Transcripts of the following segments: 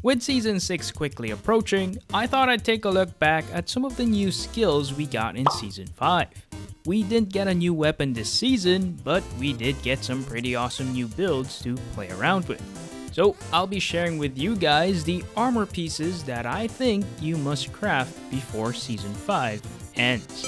With Season 6 quickly approaching, I thought I'd take a look back at some of the new skills we got in Season 5. We didn't get a new weapon this season, but we did get some pretty awesome new builds to play around with. So I'll be sharing with you guys the armor pieces that I think you must craft before Season 5 ends.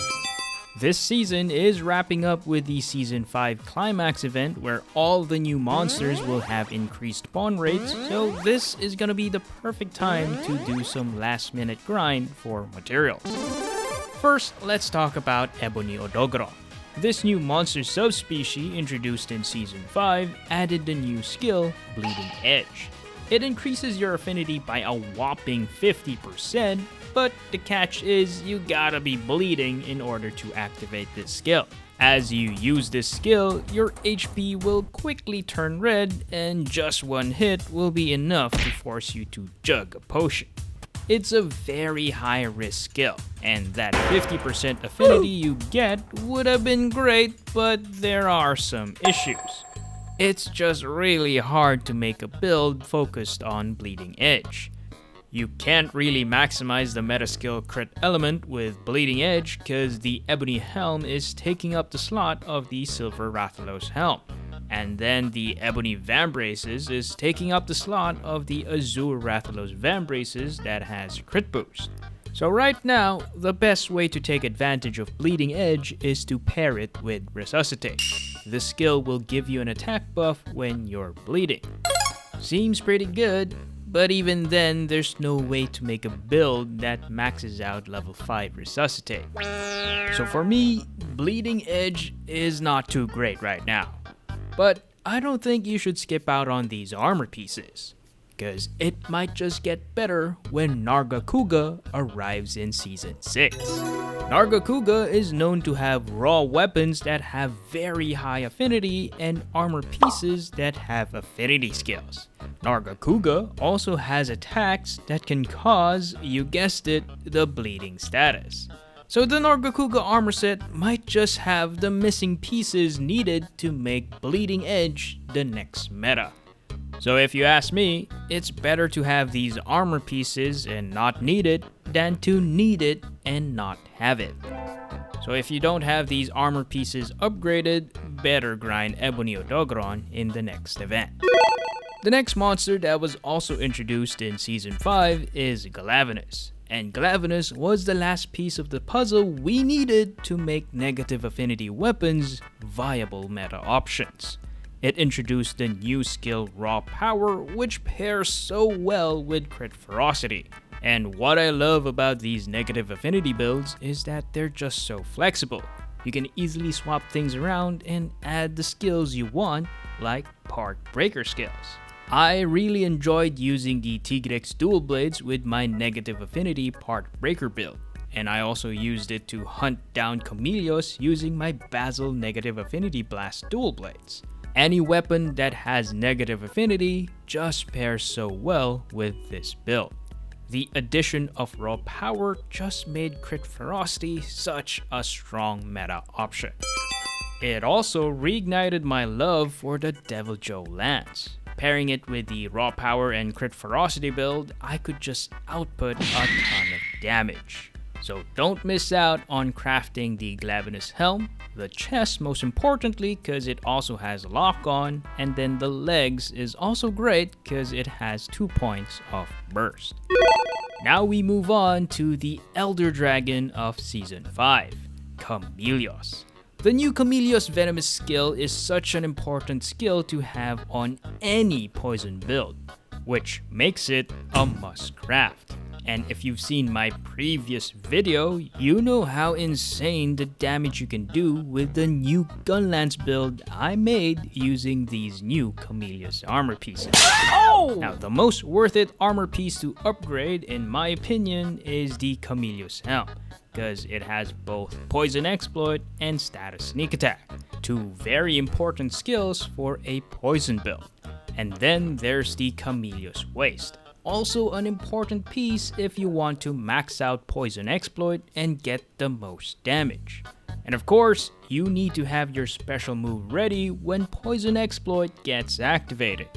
This season is wrapping up with the Season 5 climax event where all the new monsters will have increased spawn rates, so this is gonna be the perfect time to do some last minute grind for materials. First, let's talk about ebony odogaron. This new monster subspecies introduced in Season 5 added the new skill, Bleeding Edge. It increases your affinity by a whopping 50%, but the catch is you gotta be bleeding in order to activate this skill. As you use this skill, your HP will quickly turn red and just one hit will be enough to force you to chug a potion. It's a very high risk skill, and that 50% affinity you get would have been great, but there are some issues. It's just really hard to make a build focused on Bleeding Edge. You can't really maximize the meta skill crit element with Bleeding Edge because the Ebony Helm is taking up the slot of the Silver Rathalos Helm. And then the Ebony Vambraces is taking up the slot of the Azure Rathalos Vambraces that has crit boost. So right now, the best way to take advantage of Bleeding Edge is to pair it with Resuscitate. This skill will give you an attack buff when you're bleeding. Seems pretty good, but even then, there's no way to make a build that maxes out level 5 Resuscitate. So for me, Bleeding Edge is not too great right now. But I don't think you should skip out on these armor pieces, because it might just get better when Nargacuga arrives in Season 6. Nargacuga is known to have raw weapons that have very high affinity and armor pieces that have affinity skills. Nargacuga also has attacks that can cause, you guessed it, the bleeding status. So the Nargacuga armor set might just have the missing pieces needed to make Bleeding Edge the next meta. So if you ask me, it's better to have these armor pieces and not need it than to need it and not have it. So if you don't have these armor pieces upgraded, better grind Ebony Odogaron in the next event. The next monster that was also introduced in Season 5 is Glavenus. And Glavenus was the last piece of the puzzle we needed to make negative affinity weapons viable meta options. It introduced the new skill Raw Power, which pairs so well with Crit Ferocity. And what I love about these negative affinity builds is that they're just so flexible. You can easily swap things around and add the skills you want, like Part Breaker skills. I really enjoyed using the Tigrex dual blades with my negative affinity Part Breaker build, and I also used it to hunt down Chameleos using my Basil negative affinity blast dual blades. Any weapon that has negative affinity just pairs so well with this build. The addition of Raw Power just made Crit Ferocity such a strong meta option. It also reignited my love for the Devil Joe Lance. Pairing it with the Raw Power and Crit Ferocity build, I could just output a ton of damage. So don't miss out on crafting the Glavenus Helm, the chest most importantly because it also has lock on, and then the legs is also great because it has 2 points of burst. Now we move on to the Elder Dragon of Season 5, Chameleos. The new Chameleos Venomous skill is such an important skill to have on any poison build, which makes it a must craft. And if you've seen my previous video, you know how insane the damage you can do with the new Gunlance build I made using these new Chameleos armor pieces. Oh! Now the most worth it armor piece to upgrade in my opinion is the Chameleos Helm, because it has both Poison Exploit and Status Sneak Attack, two very important skills for a poison build. And then there's the Chameleos Waste, also an important piece if you want to max out Poison Exploit and get the most damage. And of course, you need to have your special move ready when Poison Exploit gets activated.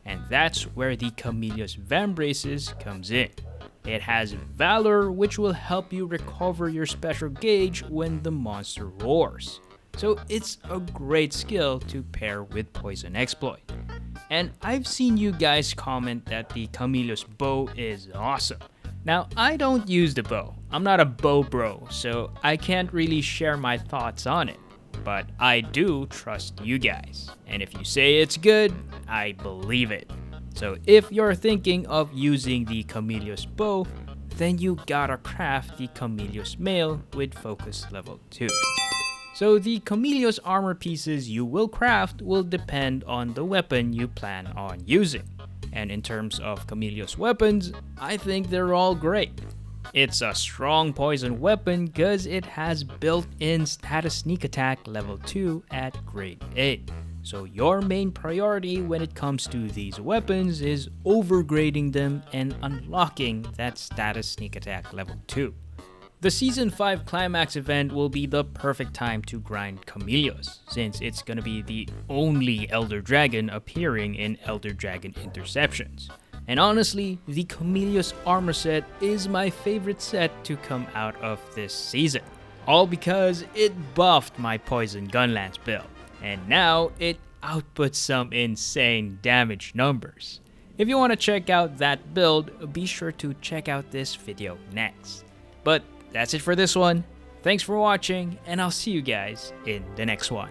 and that's where the Camellios Vambraces comes in. It has Valor, which will help you recover your special gauge when the monster roars. So it's a great skill to pair with Poison Exploit. And I've seen you guys comment that the Camellios bow is awesome. Now, I don't use the bow. I'm not a bow bro, so I can't really share my thoughts on it. But I do trust you guys. And if you say it's good, I believe it. So if you're thinking of using the Camellios bow, then you gotta craft the Camellios mail with focus level 2. So the Camellios armor pieces you will craft will depend on the weapon you plan on using. And in terms of Camellios weapons, I think they're all great. It's a strong poison weapon because it has built-in status sneak attack level 2 at grade A. So your main priority when it comes to these weapons is overgrading them and unlocking that status sneak attack level 2. The Season 5 Climax event will be the perfect time to grind Camellios, since it's gonna be the only Elder Dragon appearing in Elder Dragon Interceptions. And honestly, the Camellios armor set is my favorite set to come out of this season. All because it buffed my Poison Gunlance build, and now it outputs some insane damage numbers. If you want to check out that build, be sure to check out this video next. But that's it for this one. Thanks for watching, and I'll see you guys in the next one.